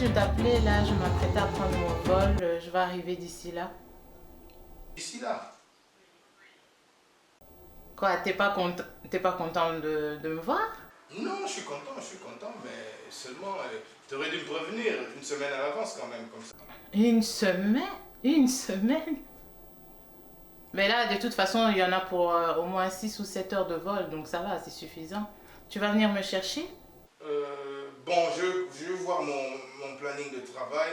je t'appelais là, je m'apprêtais à prendre mon vol, je vais arriver d'ici là. D'ici là? Quoi, t'es pas content de me voir? Non, je suis content, mais seulement, tu aurais dû me prévenir une semaine à l'avance quand même, comme ça. Une semaine? Une semaine? Mais là, de toute façon, il y en a pour au moins 6 ou 7 heures de vol, donc ça va, c'est suffisant. Tu vas venir me chercher? Bon, je vais voir mon planning de travail.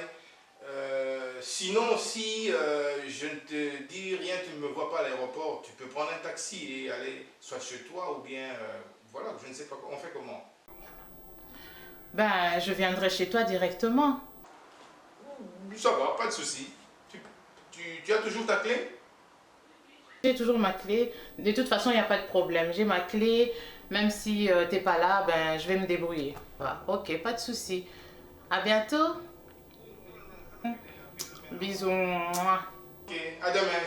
Sinon, si je ne te dis rien, tu ne me vois pas à l'aéroport, tu peux prendre un taxi et aller soit chez toi ou bien, voilà, je ne sais pas, on fait comment? Ben, je viendrai chez toi directement. Ça va, pas de souci. Tu as toujours ta clé? J'ai toujours ma clé. De toute façon, il n'y a pas de problème. J'ai ma clé. Même si t'es pas là, ben, je vais me débrouiller. Voilà. Ok, pas de souci. À bientôt. Bisous. Ok, à demain,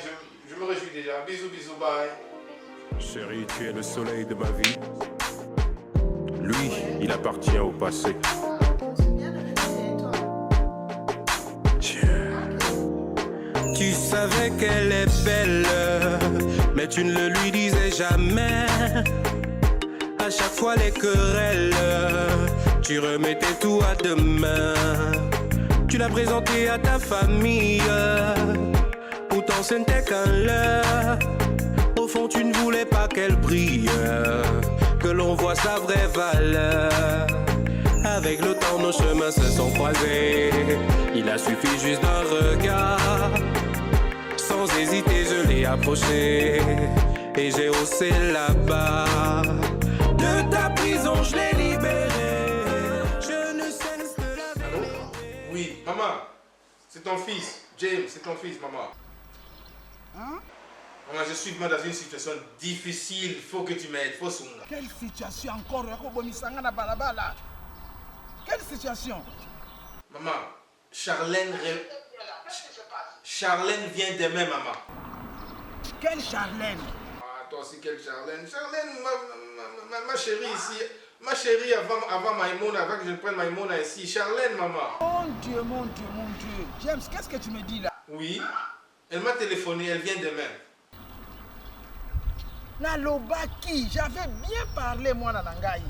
je me réjouis déjà. Bisous, bisous, bye. Chérie, tu es le soleil de ma vie. Lui, il appartient au passé. Tu savais qu'elle est belle, mais tu ne le lui disais jamais. À chaque fois les querelles, tu remettais tout à demain. Tu l'as présenté à ta famille, pourtant ce n'était qu'un leurre. Au fond tu ne voulais pas qu'elle brille, que l'on voit sa vraie valeur. Avec le temps nos chemins se sont croisés, il a suffi juste d'un regard. Sans hésiter je l'ai approché et j'ai haussé la barre. De ta prison je l'ai libéré, je ne cesse de la Allô? Oui, maman, c'est ton fils. James, c'est ton fils, maman. Hein? Maman, je suis dans une situation difficile, il faut que tu m'aides, faut soutenir. Quelle situation encore? Quelle situation? Maman, Charlène vient demain, maman. Quelle Charlène? Ah, toi aussi, quelle Charlène? Charlène, ma chérie ici. Ma chérie avant Maïmona, avant que je ne prenne Maïmona ici. Charlène, maman. Mon Dieu, mon Dieu, mon Dieu. James, qu'est-ce que tu me dis là? Oui, elle m'a téléphoné, elle vient demain. Nalobaki, j'avais bien parlé moi Nanangaï.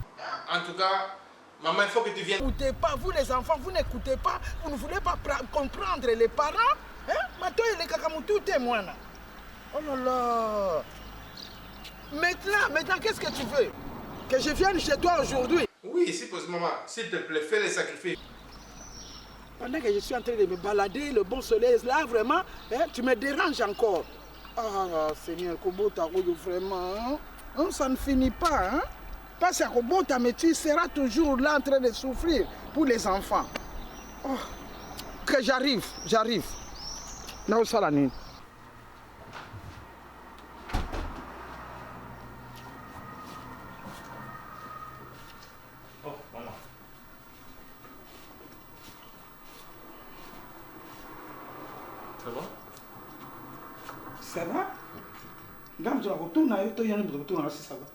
En tout cas, maman, il faut que tu viennes. N'écoutez pas, vous les enfants, vous n'écoutez pas, vous ne voulez pas comprendre les parents. Hein? Maintenant, il est kakamutu témoin. Oh là là. Maintenant, qu'est-ce que tu veux? Que je vienne chez toi aujourd'hui? Oui, si possible, maman, s'il te plaît, fais les sacrifices. Pendant que je suis en train de me balader, le bon soleil est là, vraiment, hein, tu me déranges encore. Ah, Seigneur, Kobota, vraiment, hein, ça ne finit pas. Hein? Parce que Kobota, mais tu seras toujours là en train de souffrir pour les enfants. Oh, que j'arrive. Là, ça la nuit. Oh, maman. Ça va? Ça va? Regarde, tu retournes à eux, tu retournes si ça va.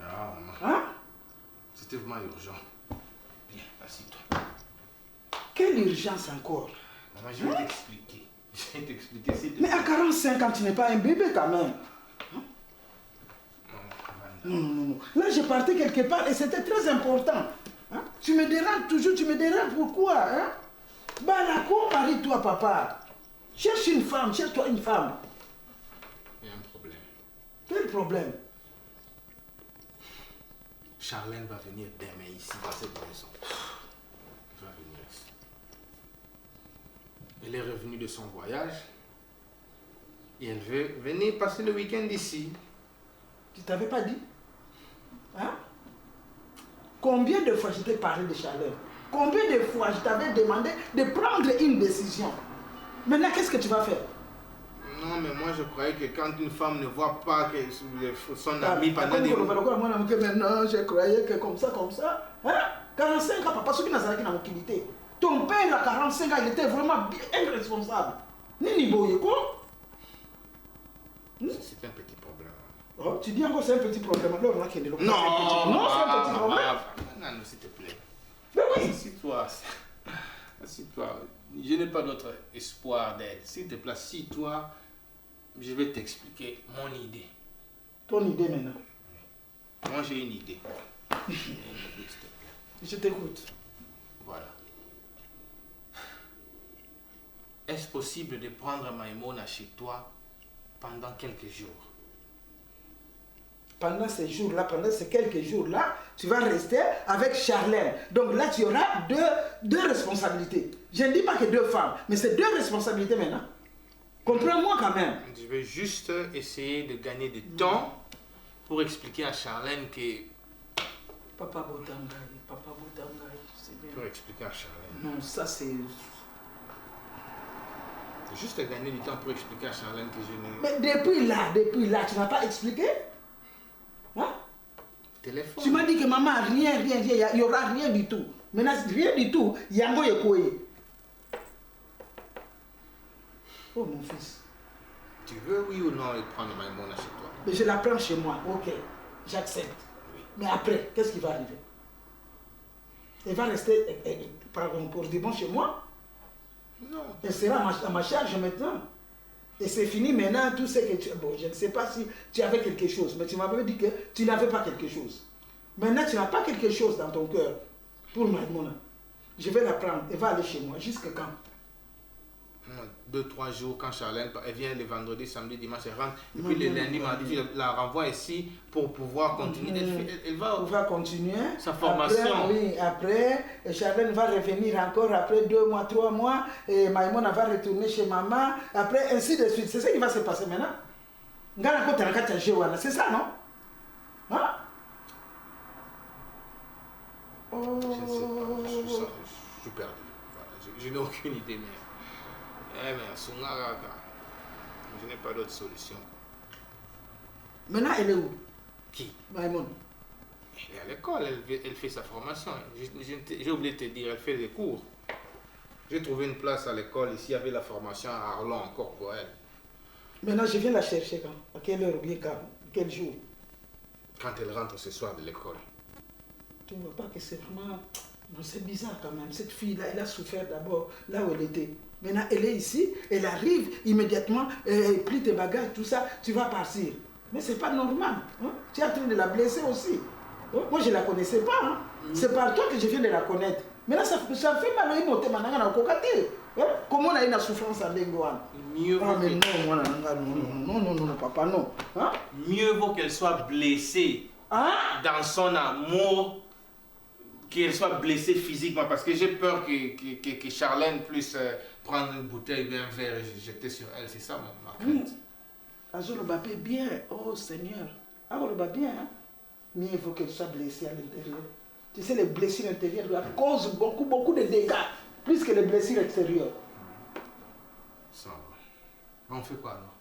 Ah, maman. Hein? C'était vraiment urgent. Viens, assieds-toi. Quelle urgence encore? Maman, je vais t'expliquer. Je vais t'expliquer s'il te Mais plaît. à 45 ans, tu n'es pas un bébé quand même. Non. Là, je partais quelque part et c'était très important. Hein? Tu me déranges toujours, tu me déranges pourquoi? Hein? Bah là, marie-toi, papa. Cherche-toi une femme. Il y a un problème. Quel problème? Charlène va venir demain ici, dans cette maison. Elle va venir ici. Elle est revenue de son voyage. Et elle veut venir passer le week-end ici. Tu t'avais pas dit? Hein? Combien de fois je t'ai parlé de Charlène? Combien de fois je t'avais demandé de prendre une décision? Maintenant, qu'est-ce que tu vas faire? Non, mais moi je croyais que quand une femme ne voit pas que son ami pendant des mois... Maintenant, je croyais que comme ça. Hein? 45 ans, papa, ce qui n'a pas de ton père à 45 ans, il était vraiment bien irresponsable. Nini Boye, quoi? C'est un petit problème. Oh, tu dis encore c'est un petit problème. Alors, on a qu'il y a des Non, c'est un petit problème. non, s'il te plaît. Mais oui. Assis-toi. Assieds-toi. Je n'ai pas d'autre espoir d'aide. S'il te plaît, assis-toi. Je vais t'expliquer mon idée. Ton idée maintenant. Moi, j'ai une idée. Je t'écoute. Voilà. Est-ce possible de prendre Maïmona chez toi pendant quelques jours? Pendant ces jours-là, pendant ces quelques jours-là, tu vas rester avec Charlène. Donc là, tu auras deux responsabilités. Je ne dis pas que 2 femmes, mais c'est 2 responsabilités maintenant. Comprends-moi quand même. Je vais juste essayer de gagner du temps pour expliquer à Charlène que... Papa Botangaï, c'est bien. Pour expliquer à Charlène. Non, ça c'est... Juste gagner du temps pour expliquer à Charlène que je ne... Mais depuis là, tu n'as pas expliqué? Hein? Téléphone. Tu m'as dit que maman, rien, il n'y aura rien du tout. Maintenant, rien du tout, Yango est quoi? Oh mon fils. Tu veux, oui ou non, prendre Maïmona chez toi? Mais je la prends chez moi, ok, j'accepte. Oui. Mais après, qu'est-ce qui va arriver? Elle va rester, pardon, pour du bon chez moi? Non. Elle sera à ma charge maintenant. Et c'est fini maintenant, tout ce que tu... Bon, je ne sais pas si tu avais quelque chose, mais tu m'avais dit que tu n'avais pas quelque chose. Maintenant, tu n'as pas quelque chose dans ton cœur pour Maïmona. Je vais la prendre, elle va aller chez moi. Jusqu'à quand? 2-3 jours, quand Charlène, elle vient le vendredi, samedi, dimanche, elle rentre. Et puis le lundi, mardi, je la renvoie ici pour pouvoir continuer. Elle va continuer sa formation. Après, Charlène va revenir encore après 2 mois, 3 mois. Et Maïmona va retourner chez maman. Après, ainsi de suite. C'est ça qui va se passer maintenant. C'est ça, non? Hein? Oh. Je ne sais pas, je suis perdu. Voilà, je n'ai aucune idée, mais... mais je n'ai pas d'autre solution. Maintenant, elle est où? Qui? Maïmona. Elle est à l'école, elle fait sa formation. J'ai oublié de te dire, elle fait des cours. J'ai trouvé une place à l'école, ici, il y avait la formation à Arlon encore pour elle. Maintenant, je viens la chercher quand? À quelle heure ou bien quand? Quel jour? Quand elle rentre ce soir de l'école. Tu ne vois pas que c'est vraiment... Non, c'est bizarre quand même. Cette fille-là, elle a souffert d'abord là où elle était. Maintenant, elle est ici, elle arrive immédiatement, elle plie tes bagages, tout ça, tu vas partir. Mais c'est pas normal. Hein? Tu es en train de la blesser aussi. Hein? Moi, je ne la connaissais pas. Hein? C'est par toi que je viens de la connaître. Maintenant, ça fait mal à monter maintenant à Kokate. Comment on a une souffrance à Lengoan? Mieux vaut mais non, papa, non. Hein? Mieux vaut qu'elle soit blessée dans son amour, qu'elle soit blessée physiquement, parce que j'ai peur que Charlène puisse prendre une bouteille ou un verre et jeter sur elle. C'est ça ma crainte. Azul Babé bien, oh Seigneur. Azul Babé bien, hein? Mais il faut qu'elle soit blessée à l'intérieur. Tu sais, les blessures intérieures causent beaucoup de dégâts, plus que les blessures extérieures. Ça va. On fait quoi alors?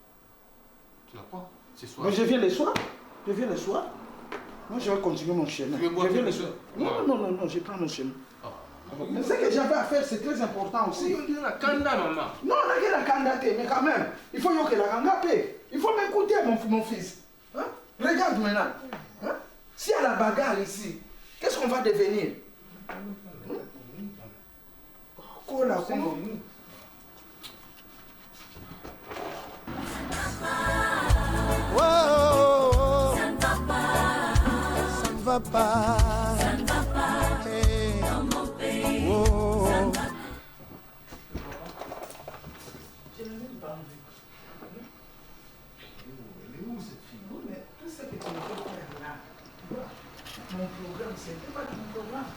Tu vas pas ce soir? Mais je viens le soir. Moi, je vais continuer mon chemin. Tu veux boire quelque chose? Non, je prends mon chemin. Oh. Mais ce que j'avais à faire, c'est très important aussi. On dit la kanda, maman. Non, on a la kanda, mais quand même, il faut que la kanda paie. Il faut m'écouter, mon fils. Hein? Regarde maintenant. Hein? S'il y a la bagarre ici, qu'est-ce qu'on va devenir? Cola, comment? Ça ne va pas. Hey. Oh. Mon programme, c'était pas ton programme.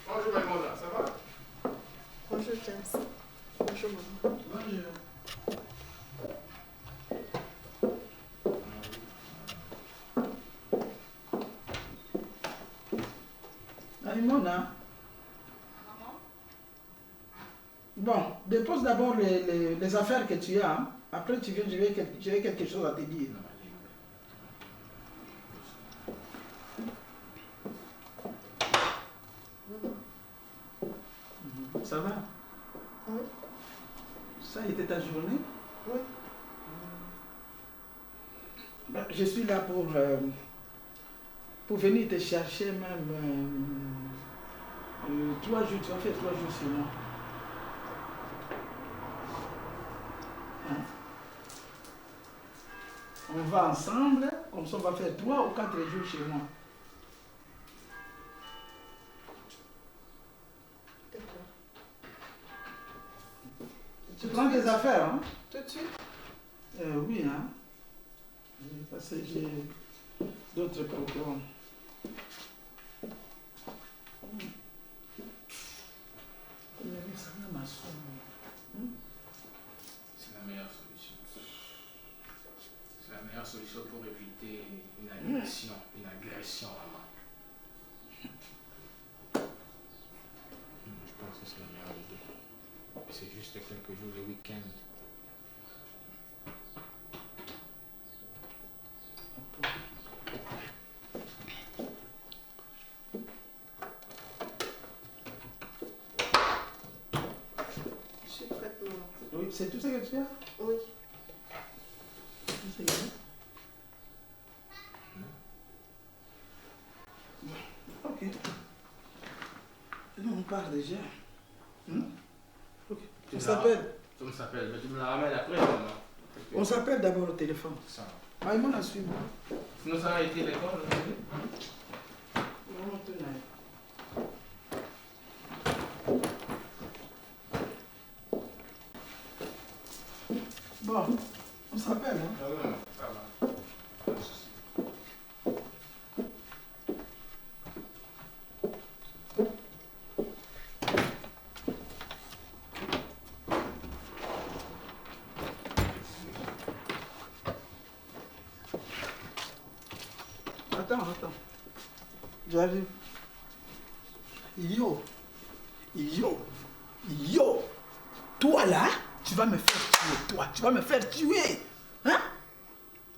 Bonjour Maïmona, ça va? Bonjour James. Bonjour maman. Bonjour. Maïmona. Bon, dépose d'abord les affaires que tu as. Hein. Après, tu viens, j'ai quelque chose à te dire. Ça va? Oui. Ça a été ta journée? Oui. Ben, je suis là pour venir te chercher même 3 jours. Tu vas faire 3 jours chez moi. Hein? On va ensemble, comme ça on va faire 3 ou 4 jours chez moi. D'accord. Tu prends tes affaires, hein? Tout de suite? Oui, hein? Parce que j'ai d'autres programmes. C'est la meilleure solution. C'est la meilleure solution pour éviter une agression vraiment. Je pense que c'est la meilleure idée. C'est juste quelques jours de week-end. Je suis prête, maman. Oui, c'est tout ça que tu as? Oui. Tout ça que tu as? Ok. On part déjà. Ok. On s'appelle. On s'appelle, mais tu me la ramènes après, maman. On s'appelle d'abord au téléphone. Ça. Maïmon a suivi. Sinon, ça a été l'école aujourd'hui. Maman, tu n'as. Bon, on s'appelle, hein? Non, non, ça va. Pas de souci. Attends. J'arrive. Yo. Toi là, tu vas me faire tuer, toi. Tu vas me faire tuer. Hein?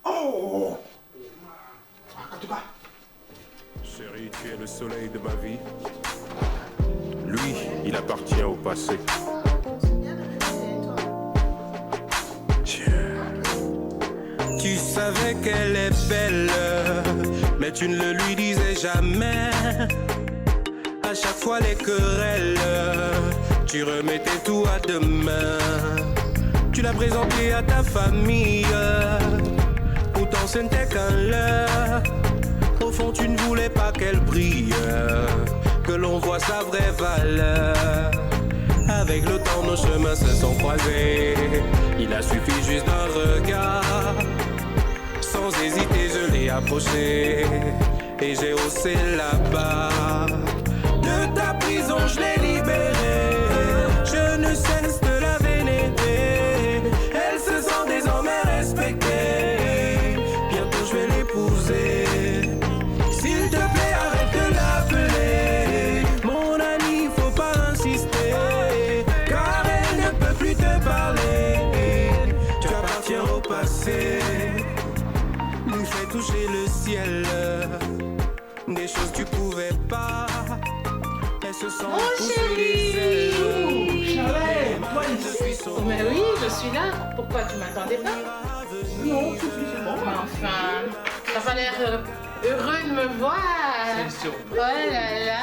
Oh. En tout cas. Chérie, tu es le soleil de ma vie. Lui, il appartient au passé. Tu savais qu'elle est belle, mais tu ne le lui disais jamais. À chaque fois les querelles, tu remettais tout à demain. Tu l'as présenté à ta famille, pourtant ce n'était qu'un leurre. Au fond tu ne voulais pas qu'elle brille, que l'on voit sa vraie valeur. Avec le temps nos chemins se sont croisés, il a suffi juste d'un regard. Sans hésiter je l'ai approché et j'ai haussé la barre. De ta prison je l'ai libérée, je ne cesse de la vénérer. Elle se sent désormais respectée, bientôt je vais l'épouser. S'il te plaît arrête de l'appeler mon ami, faut pas insister, car elle ne peut plus te parler. Tu appartiens au passé, lui fais toucher le ciel, des choses tu pouvais pas. Elle se sent pousser les ailes. Mais oui, je suis là. Pourquoi tu m'attendais pas? Non, je suis bon. Mais enfin, t'as pas l'air heureux de me voir. C'est une surprise. Oh là là.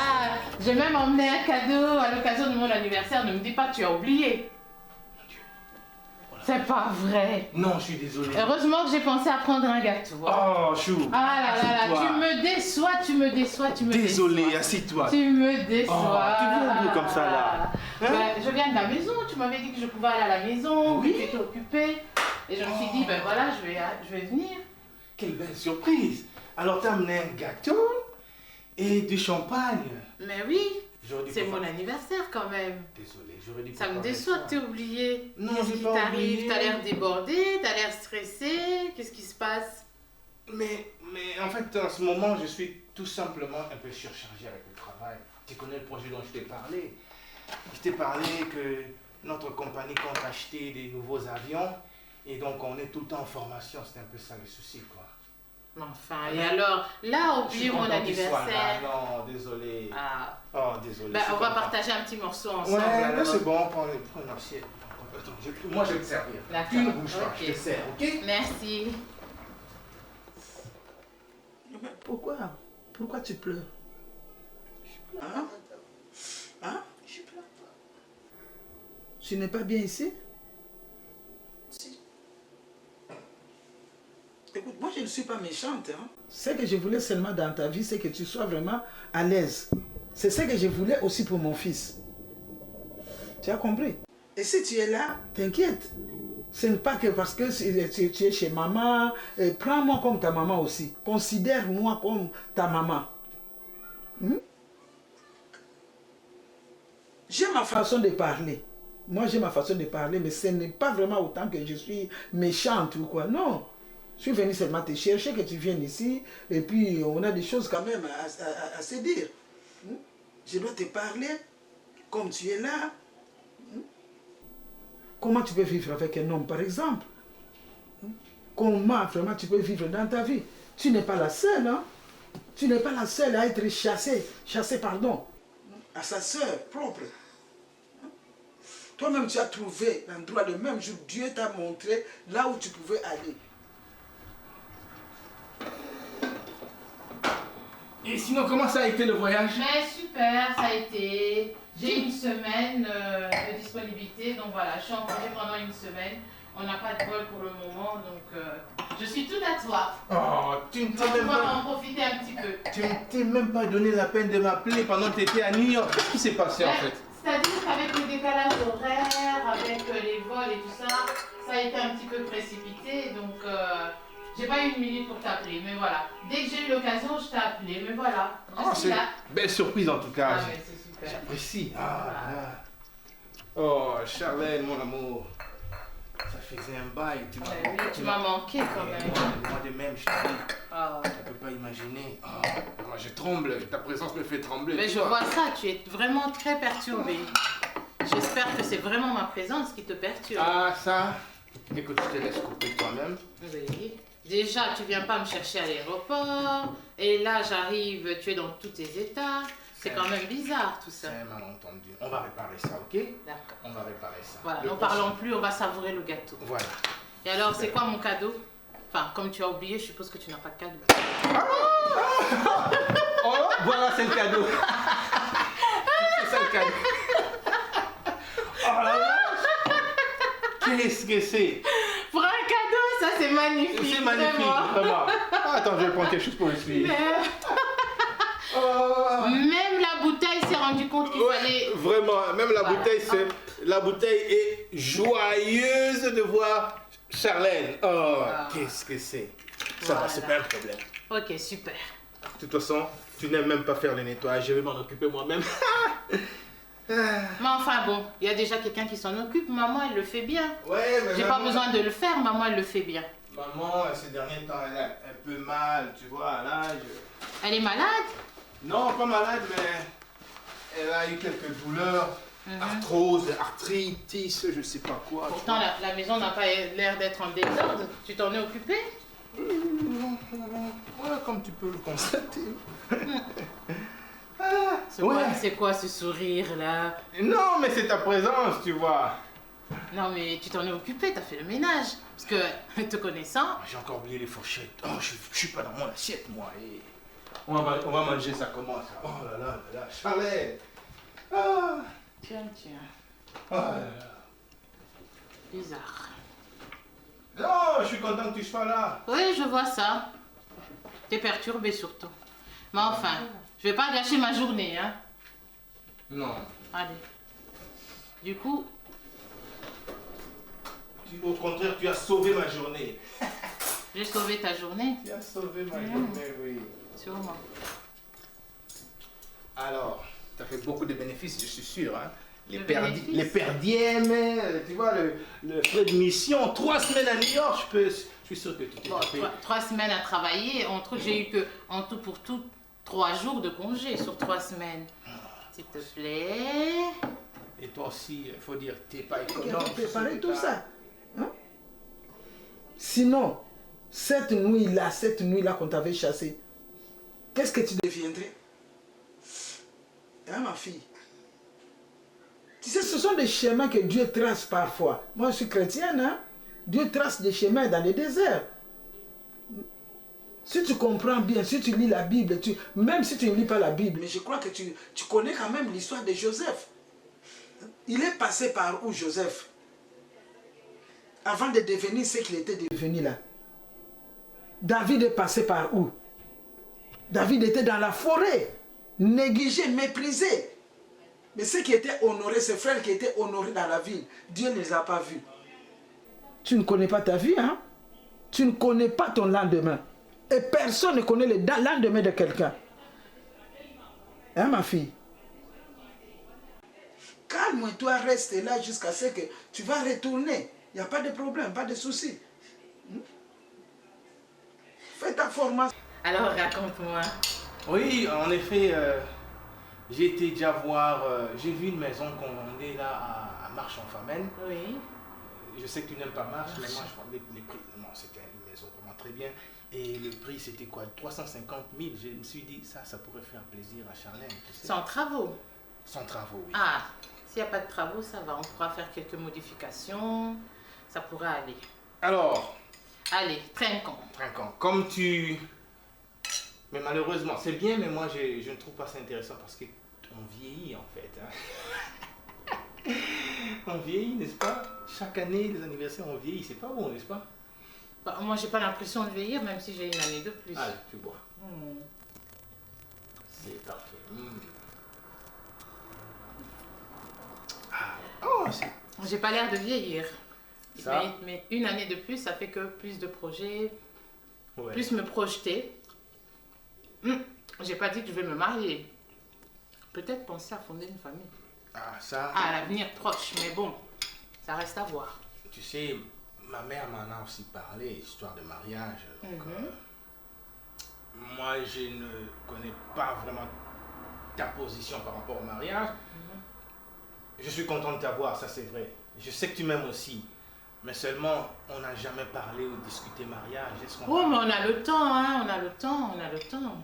J'ai même emmené un cadeau à l'occasion de mon anniversaire. Ne me dis pas que tu as oublié. C'est pas vrai. Non, je suis désolé. Heureusement que j'ai pensé à prendre un gâteau. Oh, chou. Ah là là là, Assieds-toi. tu me déçois. Désolé, assis-toi. Tu me déçois. Oh, tu viens d'où comme ça, là? Hein? Ben, je viens de la maison. Tu m'avais dit que je pouvais aller à la maison, Oui. que tu étais occupée. Et je me suis dit, ben voilà, je vais venir. Quelle belle surprise. Alors, t'as amené un gâteau et du champagne. Mais oui, J'aurais dû c'est pas- mon anniversaire quand même. Désolé, j'aurais dû Ça pas me parler de déçoit ça. de t'oublier. Non, Qu'est-ce j'ai qui pas t'arrive? oublié. T'as l'air débordé, t'as l'air stressé. Qu'est-ce qui se passe? Mais en fait, en ce moment, je suis tout simplement un peu surchargé avec le travail. Tu connais le projet dont je t'ai parlé. Je t'ai parlé que notre compagnie compte acheter des nouveaux avions et donc on est tout le temps en formation. C'est un peu ça le souci, quoi. Mais enfin, et alors, là, Je suis oublier mon content qu'il soit là. anniversaire. Non, désolé. Ah. Oh, désolé. Ben, je suis on va content. partager un petit morceau ensemble. Ouais, là, alors. c'est bon, prends une assiette. Attends, moi je vais te servir. D'accord, Tu ne bouges pas, ok. je te sers, ok? Merci. Mais pourquoi? Pourquoi tu pleures? Hein? Hein? Je pleure pas. Tu n'es pas bien ici? Si. Écoute, moi je ne suis pas méchante. Hein? Ce que je voulais seulement dans ta vie, c'est que tu sois vraiment à l'aise. C'est ce que je voulais aussi pour mon fils. Tu as compris? Et si tu es là, t'inquiète. Ce n'est pas que parce que tu es chez maman. Prends-moi comme ta maman aussi. Considère-moi comme ta maman. J'ai ma façon de parler. Moi, j'ai ma façon de parler, mais ce n'est pas vraiment autant que je suis méchante ou quoi. Non. Je suis venu seulement te chercher, que tu viennes ici, et puis on a des choses quand même à se dire. Je dois te parler comme tu es là. Comment tu peux vivre avec un homme, par exemple? Comment vraiment tu peux vivre dans ta vie? Tu n'es pas la seule, hein? Tu n'es pas la seule à être chassée, à sa sœur propre. Toi-même, tu as trouvé l'endroit le même jour. Dieu t'a montré là où tu pouvais aller. Et sinon, comment ça a été le voyage? Mais super, ça a été. J'ai une semaine de disponibilité, donc voilà, je suis en congé pendant une semaine. On n'a pas de vol pour le moment, donc je suis tout à toi. Oh, tu ne On t'es même va pas... en profiter un petit peu. Tu ne t'es même pas donné la peine de m'appeler pendant que tu étais à New York. Qu'est-ce qui s'est passé en fait? C'est-à-dire qu'avec le décalage horaire, avec les vols et tout ça, ça a été un petit peu précipité, donc j'ai pas eu une minute pour t'appeler, mais voilà. Dès que j'ai eu l'occasion, je t'ai appelé, mais voilà, je suis C'est là. une belle surprise en tout cas. Ah mais c'est super. J'apprécie. Oh, Charlène, mon amour. Ça faisait un bail. Tu m'as Oui, tu m'as manqué quand même. Moi de même, chérie. Ah. Tu ne peux pas imaginer. Oh, moi je tremble. Ta présence me fait trembler. Mais je vois ça, tu es vraiment très perturbé. J'espère que c'est vraiment ma présence qui te perturbe. Ah, ça. Écoute, je te laisse couper toi-même. Oui. Déjà, tu viens pas me chercher à l'aéroport. Et là, j'arrive, tu es dans tous tes états. C'est quand même bizarre tout ça. C'est un malentendu. On va réparer ça, ok? D'accord. On va réparer ça. Voilà, Le n'en parlons plus, on va savourer le gâteau. Voilà. Et alors, c'est quoi mon cadeau? Enfin, comme tu as oublié, je suppose que tu n'as pas de cadeau. Oh, voilà, c'est le cadeau. C'est ça le cadeau. Oh la vache. Qu'est-ce que c'est? Pour un cadeau, ça c'est magnifique. C'est magnifique, vraiment. Attends, je vais prendre quelque chose pour essuyer. Oh. Même la bouteille s'est rendu compte qu'il fallait... Vraiment, même la Voilà. bouteille, la bouteille est joyeuse de voir Charlène. Oh, qu'est-ce que c'est? Ça va, c'est pas un problème. Ok, super. De toute façon, tu n'aimes même pas faire le nettoyage, je vais m'en occuper moi-même. Mais enfin bon, il y a déjà quelqu'un qui s'en occupe. Maman, elle le fait bien. Ouais, mais J'ai pas besoin de le faire, maman, elle le fait bien. Maman, ces derniers temps, elle a un peu mal, tu vois, à l'âge. Elle est malade? Non, pas malade, mais elle a eu quelques douleurs. Arthrose, arthritis, je sais pas quoi. Pourtant, la maison n'a pas l'air d'être en désordre. Tu t'en es occupé? Ouais, comme tu peux le constater. C'est quoi ce sourire là? Non, mais c'est ta présence, tu vois. Non mais tu t'en es occupé, t'as fait le ménage. Parce que, te connaissant... J'ai encore oublié les fourchettes. Oh, je suis pas dans mon assiette, moi. Et... On va manger ça comment ça? Oh là là là là, Charlène. Ah. Tiens. Oh là là. Bizarre. Non, je suis content que tu sois là. Oui, je vois ça. T'es perturbé surtout. Mais enfin, je vais pas gâcher ma journée, hein. Non. Allez. Du coup... Au contraire, tu as sauvé ma journée. J'ai sauvé ta journée. Tu as sauvé ma journée, oui. Sûrement. Alors, tu as fait beaucoup de bénéfices, je suis sûr. Hein. Les bénéfices? perdièmes, tu vois, le frais de mission, 3 semaines à New York, je suis sûr que tu t'es Bon, tapé. 3 semaines à travailler. Entre autres, j'ai eu que, en tout pour tout, 3 jours de congé sur 3 semaines. S'il te plaît. Et toi aussi, il faut dire, tu n'es pas Qui économe. a préparé tout ça? Hein? Sinon, cette nuit-là qu'on t'avait chassé, qu'est-ce que tu deviendrais? Hein, ma fille? Tu sais, ce sont des chemins que Dieu trace parfois. Moi, je suis chrétienne, hein? Dieu trace des chemins dans les déserts. Si tu comprends bien, si tu lis la Bible, même si tu ne lis pas la Bible, mais je crois que tu connais quand même l'histoire de Joseph. Il est passé par où, Joseph? Avant de devenir ce qu'il était devenu là. David est passé par où? David était dans la forêt, négligé, méprisé. Mais ceux qui étaient honorés, ses frères qui étaient honorés dans la ville, Dieu ne les a pas vus. Tu ne connais pas ta vie, hein? Tu ne connais pas ton lendemain. Et personne ne connaît le lendemain de quelqu'un. Hein, ma fille? Calme-toi, reste là jusqu'à ce que tu vas retourner. Il n'y a pas de problème, pas de souci. Fais ta formation. Alors raconte-moi. Oui, en effet, j'ai été déjà voir, j'ai vu une maison qu'on vendait là à Marche-en-Famenne. Oui. Je sais que tu n'aimes pas Marche, mais moi je parlais les prix. Non, c'était une maison vraiment très bien. Et le prix c'était quoi? 350 000. Je me suis dit, ça pourrait faire plaisir à Charlène. Tu sais. Sans travaux. Sans travaux, oui. Ah, s'il n'y a pas de travaux, ça va. On pourra faire quelques modifications. Ça pourra aller. Alors, Allez, trinquons. comme tu... Mais malheureusement, c'est bien, mais moi je ne trouve pas ça intéressant parce qu'on vieillit en fait. Hein. On vieillit, n'est-ce pas? Chaque année, les anniversaires, on vieillit. C'est pas bon, n'est-ce pas? Bah, moi, j'ai pas l'impression de vieillir, même si j'ai une année de plus. Allez, tu bois. C'est parfait. Oh, c'est... J'ai pas l'air de vieillir. Ça. Mais une année de plus, ça fait que plus de projets, Ouais. plus me projeter. J'ai pas dit que je vais me marier. Peut-être penser à fonder une famille. Ah, ça... À l'avenir proche, mais bon, ça reste à voir. Tu sais, ma mère m'en a aussi parlé, histoire de mariage. Donc, moi, je ne connais pas vraiment ta position par rapport au mariage. Je suis content de t'avoir, ça c'est vrai. Je sais que tu m'aimes aussi. Mais seulement, on n'a jamais parlé ou discuté mariage. Oh, mais on a le temps, hein, on a le temps.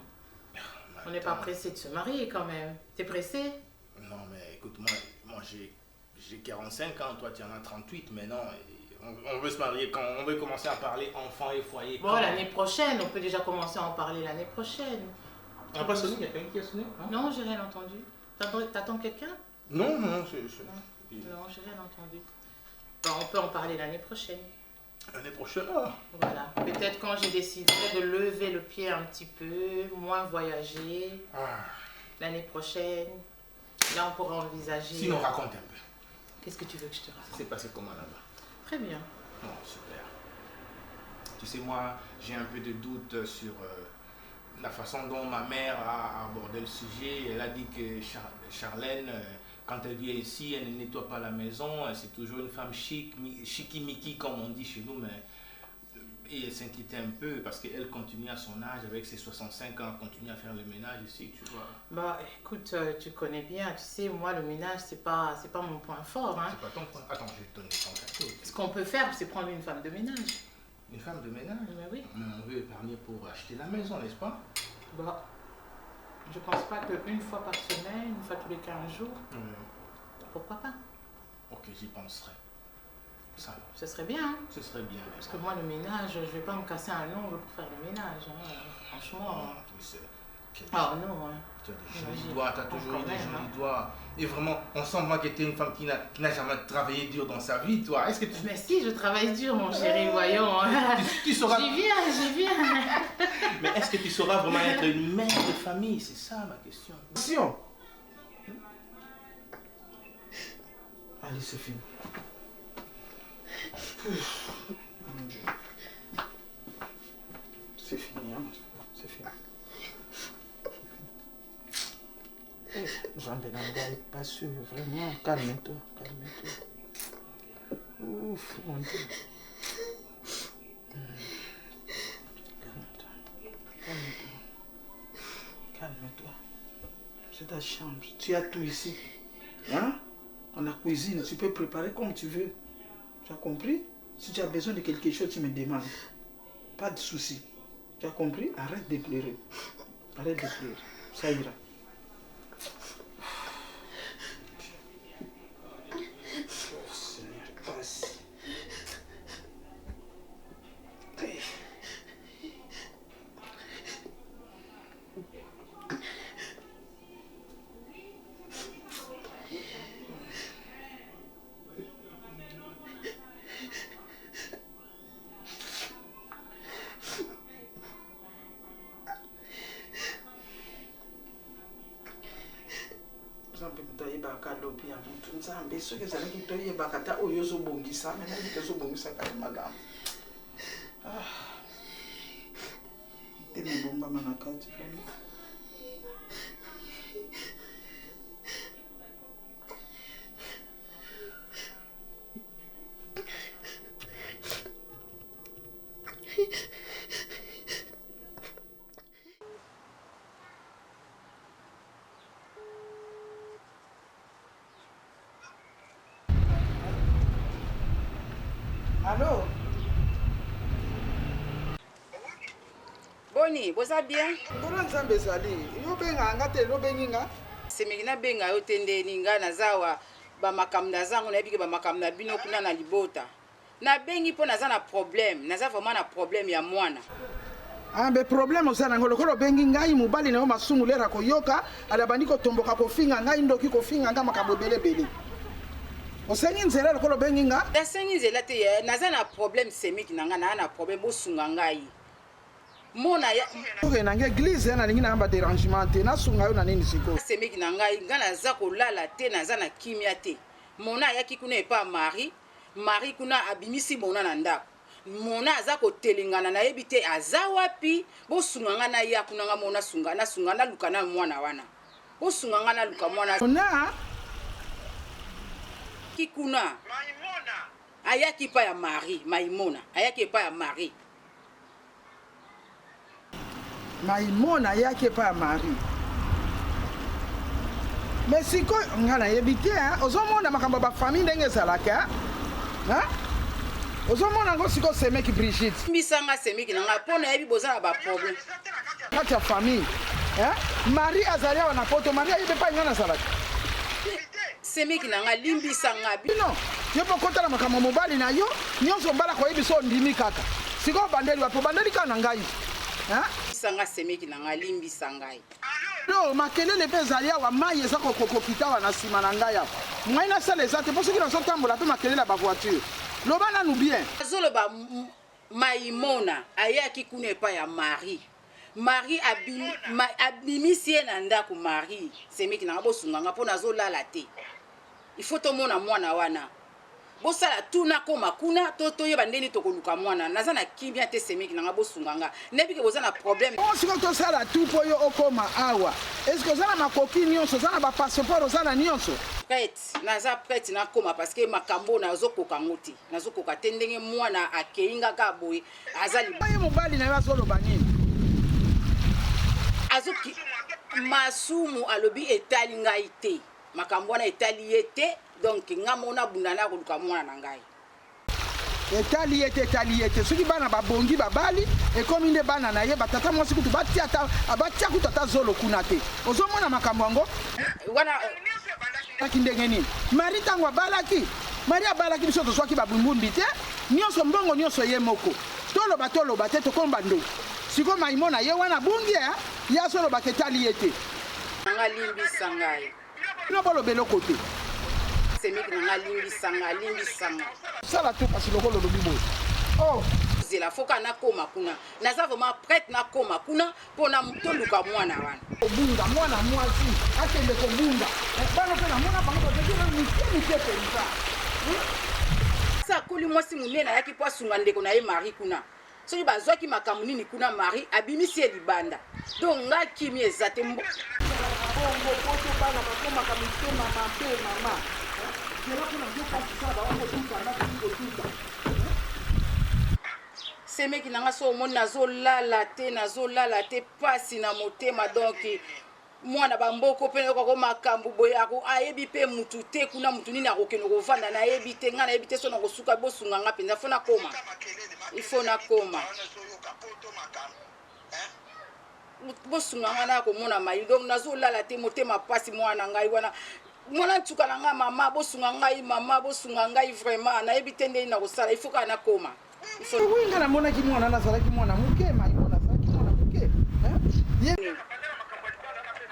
On n'est pas pressé de se marier quand même. T'es pressé? Non, mais écoute, moi j'ai 45 ans, toi tu en as 38, mais non, on veut se marier quand on veut commencer à parler enfant et foyer. Bon, l'année prochaine, on peut déjà commencer à en parler l'année prochaine. On n'a pas sonné, il y a quelqu'un qui a sonné? Hein? Non, j'ai rien entendu. T'attends quelqu'un? Non, Non, j'ai rien entendu. Bon, on peut en parler l'année prochaine. L'année prochaine, ah. Voilà. Peut-être quand j'ai décidé de lever le pied un petit peu, moins voyager, l'année prochaine, là on pourra envisager... Sinon, raconte un peu. Qu'est-ce que tu veux que je te raconte? C'est passé comment là-bas? Très bien. Oh, super. Tu sais, moi, j'ai un peu de doute sur la façon dont ma mère a abordé le sujet. Elle a dit que Charlène... Quand elle vient ici, elle ne nettoie pas la maison, c'est toujours une femme chic, chicky-micky comme on dit chez nous, mais et elle s'inquiétait un peu parce qu'elle continue à son âge, avec ses 65 ans, continue à faire le ménage ici, tu vois. Bah écoute, tu connais bien, tu sais, moi le ménage c'est pas mon point fort. Hein. C'est pas ton point. Attends, je vais te donner ton cadeau. Ce qu'on peut faire, c'est prendre une femme de ménage. Une femme de ménage? Mais oui. Mais on veut épargner pour acheter la maison, n'est-ce pas? Bah, je pense pas qu'une fois par semaine, une fois tous les 15 jours, pourquoi pas? Ok, j'y penserai. Ça, ce serait bien. Hein? Ce serait bien. Parce que moi, le ménage, je vais pas me casser un ongle pour faire le ménage. Hein. Franchement. Ah non. Hein. Tu as des jolis doigts, tu as toujours eu des jolis doigts. Et vraiment, on sent moi que tu es une femme qui n'a jamais travaillé dur dans sa vie, toi. Est-ce que tu... Mais si, je travaille dur, mon chéri, voyons. Tu sauras... J'y viens. Mais est-ce que tu sauras vraiment être une mère de famille? C'est ça ma question. Attention. Allez, c'est fini. C'est fini, hein? C'est fini. Jean Benanga est pas sûr, vraiment. Calme-toi, calme-toi. Ouf, mon Dieu. Calme-toi. C'est ta chambre. Tu as tout ici. Hein? On a cuisine, tu peux préparer comme tu veux. Tu as compris? Si tu as besoin de quelque chose, tu me demandes. Pas de souci. Tu as compris? Arrête de pleurer. Arrête de pleurer. Ça ira. Oh Seigneur, passe. Ce que c'est qui toye bakata o yozo bongisa, mais n'a dit que so bongisa ka madame. Ah. Tele bomba manakati. Allô? Boni, boza bien? Bona nzambe ezali. Yo benga ngate lo benginga. Semeki na benga yo tendeni nga nazawa ba makambo na zango na biki ba makambo na bino kuna na libota. Na bengi po naza na problème, naza vraiment na problème ya mwana. Ah be problème osana ngolo kolo bengi ngai mobali na yo masungu lera koyoka ala bandiko tomboka kofinga ngai ndoki kofinga nga makambo belebele. Osengi nzela kolo bengi nga. Da sengi nzela te naza na problème semeki na nga na problème bosunga ngai. Mona ya oke na église na ningi na ba dérangement te na sunga yo na nini siko. Semeki na ngai nga naza kolala te naza na kimia te. Mona ya kikuna epa Marie kuna abimisi mona na ndako. Mona aza kotelengana na yebi te aza wapi bosunga nga na ya kuna nga mona sunga na luka na mwana wana. Bosunga nga na luka mwana. Ona Kikuna Maimona ayaki pa ya Marie, Maimona ayaki pa ya Marie. Maimona yake pa Marie. Mais siko ngana yebite ozomona makambo ba famille ndenge ezalaka ha ozomona ngo siko semeki Brigitte Mbisanga semeki na nga pona yebi bozana ba problème kati ya famille Marie azalia wana poto Marie yebe pa ngana salaka semeki na nga limbisanga bino yepo kota na makambo mobali na yo nyonso mbala ko yebi so ndimi kaka siko bandeli wapo bandeli kana ngai sanga semeki na nga limbisanga no makelele pe zalia wa mai eza kokokita wana sima na ngai apo ngai na sala ezate po soki na so tambola pe makelele ba voiture loba na nous bien azolo ba Maimona ayaki kuna epa ya Marie abimisi ye na ndako Marie semeki na nga bosunga nga mpona azolala te il faut tomona mwana wana bosala tuna koma kuna toyeba ndeni tokoluka mwana naza na kimia te semeki na nga bosunga nga nebike boza na problème siko tosala tu po yo okoma awa est-ce que ozala makoki nyonso ozala ba passeport ozala nyonso prête naza prête na koma parce que makambo nazokoka ngoti nazokoka te ndenge mwana akeinga ka boye azali ye mobali na yo azoloba nini azoki masumu alobi etali ngai te makambo wana etali ye te donc nga mona bundana koluka mwana na ngai etali yete soki bana babongi babali ekomi nde bana na ye batata mwasi kutu batia kutu ata zolo kuna te ozomona makambo yango wana aki ndenge nini Marie ntango abalaki biso tozwaki babumbumbi te nyonso mbongo nyonso ye moko toloba te tokomba ndo siko Maimona ye wana bungi ya azoloba ke etali ye te nga limbisa ngai bino bolobela kote semeki na nga limbisanga sala tu kasi lokolo lobi boye oh zela foka na koma kuna naza vraiment prête na koma kuna pona toluka mwana wana obunga mwana mwasi akende kobunga bana pe na mwana bango bazekela mike penza sa koli mwasi munene ayaki po asunga ndeko na ye Marie kuna soki bazwaki makambo nini kuna Marie abimisi ye libanda donc nga kimi eza te bongo poto bana bakomaka mitema mabe mama semeki na nga so omoni nazolala te pasi na motema donc mwana bamboko pe nakoko makambo boye ayebi pe mutu te kuna mutu nini akokende kovanda nayebi te nga nayebi te so nakosuka bosunga nga mpenza fo nakoma ifo nakoma bosunga nga nakomona mai donc nazolala te motema pasi mwana ngai wana mwana ntuka na nga mama bosunga ngai vraiment nayebi te ndeni nakosala ifo kaka nakoma winga namonaki mwana nazalaki mwana moke Maimona azalaki mwana moke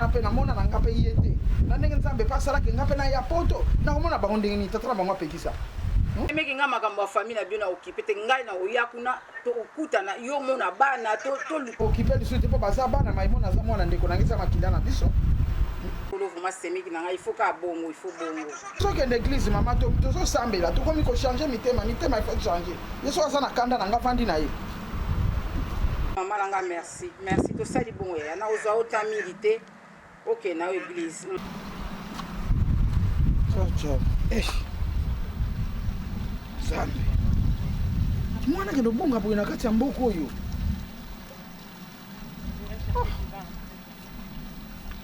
mpe namona na nga mpe ye te na ndenge nzambe mpe asalaki nga mpe na ya poto nakomona bango ndenge nini tata na bango apekisa emeki nga makambo ya famille na bio na okipe te ngai na oya kuna okutana yo mona bana okipe lisu te mpo baza bana Maimona aza mwana ndeko nangi eza makila na biso likolo vraiment semeki na ngai il faut ka bongo il faut bongo soki na église mama tozosambela tokomi kochange mitema mitema ifo changer ye so aza na kanda na nga vandi na ye mama na nga merci merci tosali bongo ya na ozwa otamili te okende na église zambe mwana kende obonga boye na kati ya mboka oyo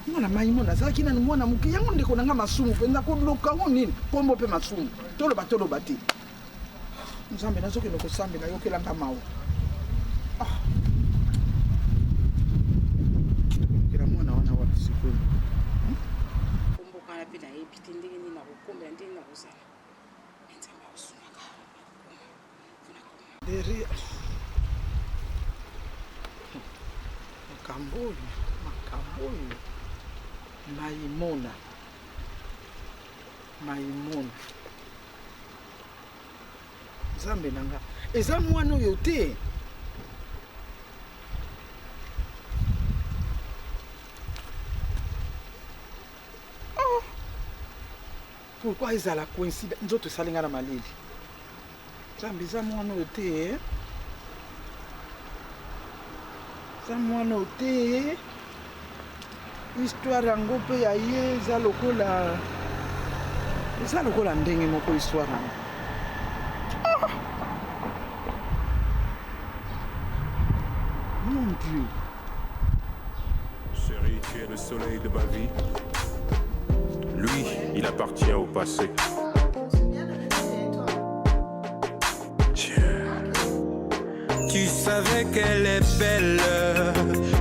mwana maimona azalaki nani mwana moke yango ndeko na nga masumu mpenza koluka ngo nini pombo mpe masumu toloba te nzambe nazokende kosambela yokelanga mawa kela mwana wana wana sikoyo kombokana mpe nayebi te ndenge nini nakokombela ndenge nini nakozala nzambe akosungaka derrière makambo oyo maimona nzambe na nga eza mwana oyo te pourquoi ezala coïncide nzoto esali nga na malili nzambe eza mwana oyo te eza mwana oyo te histoire yango mpe ya ye eza lokola ndenge moko histoire yango mon Dieu Chérie, tu es le soleil de ma vie. Lui, il appartient au passé. Tu savais qu'elle est belle,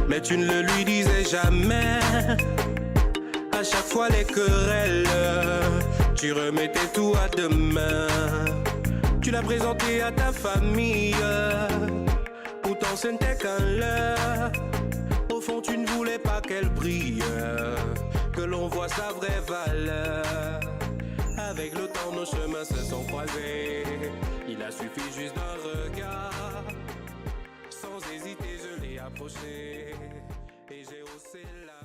mais tu ne le lui disais jamais. À chaque fois les querelles, tu remettais tout à demain. Tu l'as présenté à ta famille, pourtant ce n'était qu'un leurre. Au fond tu ne voulais pas qu'elle brille, que l'on voit sa vraie valeur. Avec le temps nos chemins se sont croisés, il a suffi juste d'un regard. Sans hésiter je l'ai approché et j'ai haussé la